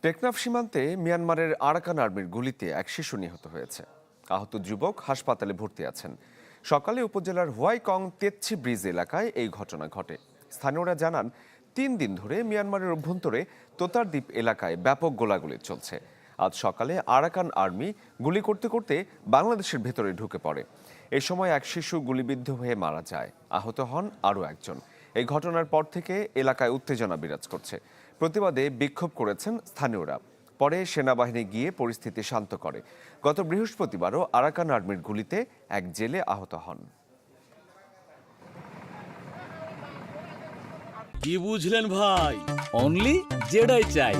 টেকনাফ সীমান্তে মিয়ানমারের আরাকান আর্মির গুলিতে এক শিশু নিহত হয়েছে। আহত যুবক হাসপাতালে ভর্তি আছেন। সকালে উপজেলার হোয়াইকং তেতছি ব্রিজ এলাকায় এই ঘটনা ঘটে। স্থানীয়রা জানান, 3 দিন ধরে মিয়ানমারের অভ্যন্তরে তোতারদ্বীপ এলাকায় ব্যাপক গোলাগুলি চলছে। আজ সকালে আরাকান আর্মি গুলি করতে করতে বাংলাদেশের ভেতরে ঢুকে পড়ে। এই সময় এক শিশু গুলিবিদ্ধ হয়ে মারা যায়। আহত হন আরও একজন। এই ঘটনার পর থেকে এলাকায় উত্তেজনা বিরাজ করছে। প্রতিবাদে বিক্ষোভ করেছেন স্থানীয়রা। পরে সেনাবাহিনী গিয়ে পরিস্থিতি শান্ত করে। গত বৃহস্পতিবারও আরাকান আর্মির গুলিতে এক জেলে আহত হন। কি বুঝলেন ভাই? অনলি যেটাই চাই।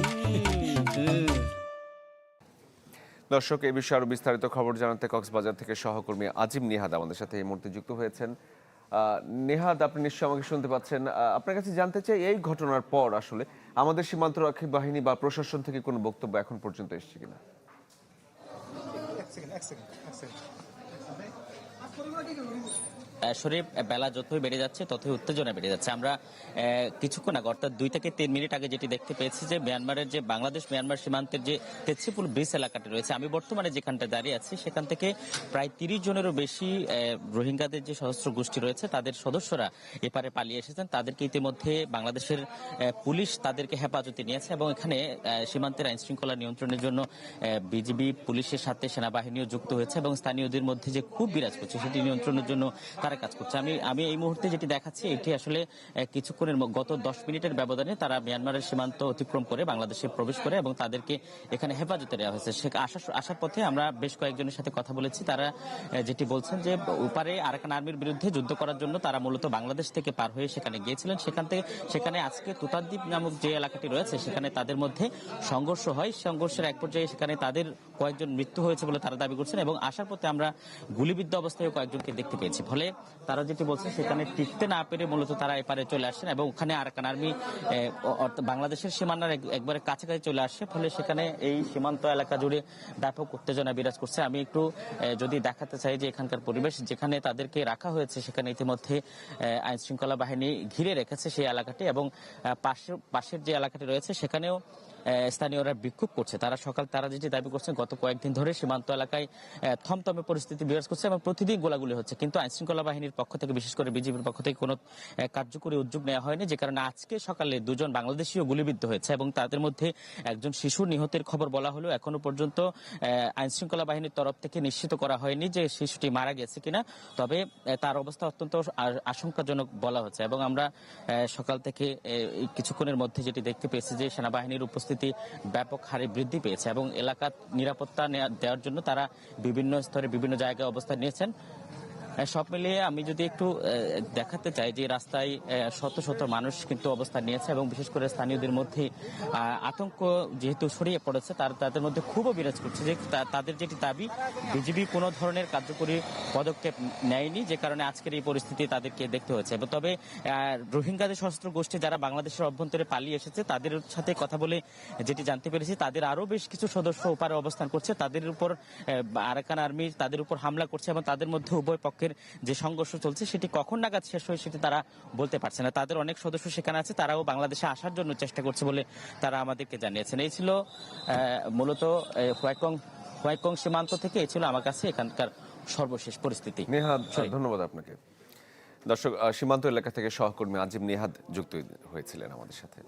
দর্শক, এই বিষয়ে আরো বিস্তারিত খবর জানাতে কক্সবাজার থেকে সহকর্মী আজিম নিহাদ আমাদের সাথে এই মুহূর্তে যুক্ত হয়েছেন। নেহাদ, আপনি নিশ্চয়ই আমাকে শুনতে পাচ্ছেন। আপনার কাছে জানতে চাই, এই ঘটনার পর আসলে আমাদের সীমান্তরক্ষী বাহিনী বা প্রশাসন থেকে কোনো বক্তব্য এখন পর্যন্ত এসেছে কিনা? শরীফ, বেলা যতই বেড়ে যাচ্ছে ততই উত্তেজনা বেড়ে যাচ্ছে। আমরা কিছুক্ষণ আগে অর্থাৎ 2 থেকে 3 মিনিট আগে যেটি দেখতে পেয়েছি যে মিয়ানমারের যে বাংলাদেশ মিয়ানমার সীমান্তের যে তেতসিপুল ব্রিজ এলাকাটি রয়েছে, আমি বর্তমানে যেখানটা দাঁড়িয়ে আছি সেখান থেকে প্রায় 30 জনেরও বেশি রোহিঙ্গাদের যে সশস্ত্র গোষ্ঠী রয়েছে তাদের সদস্যরা এপারে পালিয়ে এসেছেন। তাদেরকে ইতিমধ্যে বাংলাদেশের পুলিশ তাদেরকে হেফাজতে নিয়েছে এবং এখানে সীমান্তের আইন শৃঙ্খলা নিয়ন্ত্রণের জন্য বিজিবি পুলিশের সাথে সেনাবাহিনীও যুক্ত হয়েছে এবং স্থানীয়দের মধ্যে যে ক্ষোভ বিরাজ করছে সেটি নিয়ন্ত্রণের জন্য কাজ করছে। আমি এই মুহূর্তে যেটি দেখাচ্ছি এটি আসলে কিছুক্ষণের গত 10 মিনিটের ব্যবধানে তারা মিয়ানমারের সীমান্ত অতিক্রম করে বাংলাদেশে প্রবেশ করে এবং তাদেরকে এখানে হেফাজতে নেওয়া হয়েছে। আসার পথে আমরা বেশ কয়েকজনের সাথে কথা বলেছি। তারা যেটি বলছেন যে ওপারে আরাকান আর্মির বিরুদ্ধে যুদ্ধ করার জন্য তারা মূলত বাংলাদেশ থেকে পার হয়ে সেখানে গিয়েছিলেন। সেখানে আজকে তোতারদ্বীপ নামক যে এলাকাটি রয়েছে সেখানে তাদের মধ্যে সংঘর্ষ হয়। সংঘর্ষের এক পর্যায়ে সেখানে তাদের কয়েকজন মৃত্যু হয়েছে বলে তারা দাবি করছেন এবং আসার পথে আমরা গুলিবিদ্ধ অবস্থায় কয়েকজনকে দেখতে পেয়েছি। ফলে তারা যেটি বলছে সেখানে টিকতে না পেরে মূলত তারা এপারে চলে আসেন এবং ওখানে আরাকান আর্মি বাংলাদেশের সীমানার একবারে কাছাকাছি চলে আসে। ফলে সেখানে এই সীমান্ত এলাকা জুড়ে ব্যাপক উত্তেজনা বিরাজ করছে। আমি একটু যদি দেখাতে চাই যে এখানকার পরিবেশ, যেখানে তাদেরকে রাখা হয়েছে সেখানে ইতিমধ্যে আইন শৃঙ্খলা বাহিনী ঘিরে রেখেছে সেই এলাকাটি এবং পাশের যে এলাকাটি রয়েছে সেখানেও স্থানীয়রা বিক্ষোভ করছে। তারা যেটি দাবি করছেন, গত কয়েকদিন ধরে সীমান্ত এলাকায় থমথমে পরিস্থিতি বিরাজ করছে এবং প্রতিদিন গোলাগুলি হচ্ছে, কিন্তু আইন শৃঙ্খলা বাহিনীর পক্ষ থেকে বিশেষ করে বিজিবির পক্ষ থেকে কোনো কার্যকরী উদ্যোগ নেওয়া হয়নি, যে কারণে আজকে সকালে 2 জন বাংলাদেশীও গুলিবিদ্ধ হয়েছে এবং তাদের মধ্যে একজন শিশু নিহতের খবর বলা হলো। এখনো পর্যন্ত আইন শৃঙ্খলা বাহিনীর তরফ থেকে নিশ্চিত করা হয়নি যে শিশুটি মারা গেছে কিনা, তবে তার অবস্থা অত্যন্ত আশঙ্কাজনক বলা হচ্ছে এবং আমরা সকাল থেকে কিছুক্ষণের মধ্যে যেটি দেখতে পেয়েছি যে সেনাবাহিনীর উপস্থিতি ব্যাপক হারে বৃদ্ধি পেয়েছে এবং এলাকার নিরাপত্তা দেওয়ার জন্য তারা বিভিন্ন স্তরে বিভিন্ন জায়গায় অবস্থান নিয়েছেন। সব মিলিয়ে আমি যদি একটু দেখাতে চাই যে রাস্তায় শত শত মানুষ কিন্তু অবস্থান নিয়েছে এবং বিশেষ করে স্থানীয়দের মধ্যে আতঙ্ক যেহেতু ছড়িয়ে পড়েছে, তাদের মধ্যে খুবও বিরাজ করছে যে তাদের যেটি দাবি বিজিবি কোনো ধরনের কার্যকরী পদক্ষেপ নেয়নি, যে কারণে আজকের এই পরিস্থিতি তাদেরকে দেখতে হয়েছে। তবে রোহিঙ্গাদের সশস্ত্র গোষ্ঠী যারা বাংলাদেশের অভ্যন্তরে পালিয়ে এসেছে তাদের সাথে কথা বলে যেটি জানতে পেরেছি, তাদের আরও বেশ কিছু সদস্য ওপারে অবস্থান করছে। তাদের উপর আরাকান আর্মি তাদের উপর হামলা করছে এবং তাদের মধ্যে উভয় পক্ষের যে সংঘর্ষ চলছে সেটি কখন নাগাদ শেষ হয় সেটি তারা বলতে পারছে না। তাদের অনেক সদস্য সেখানে আছে, তারাও বাংলাদেশে আসার জন্য চেষ্টা করছে বলে তারা আমাদেরকে জানিয়েছেন। এই ছিল মূলত হোয়াইকং সীমান্ত থেকে এই ছিল আমার কাছে এখানকার সর্বশেষ পরিস্থিতি। নেহাদ, ধন্যবাদ আপনাকে। দর্শক, সীমান্ত এলাকা থেকে সহকর্মী আজিম নিহাদ যুক্ত হয়েছিলেন আমাদের সাথে।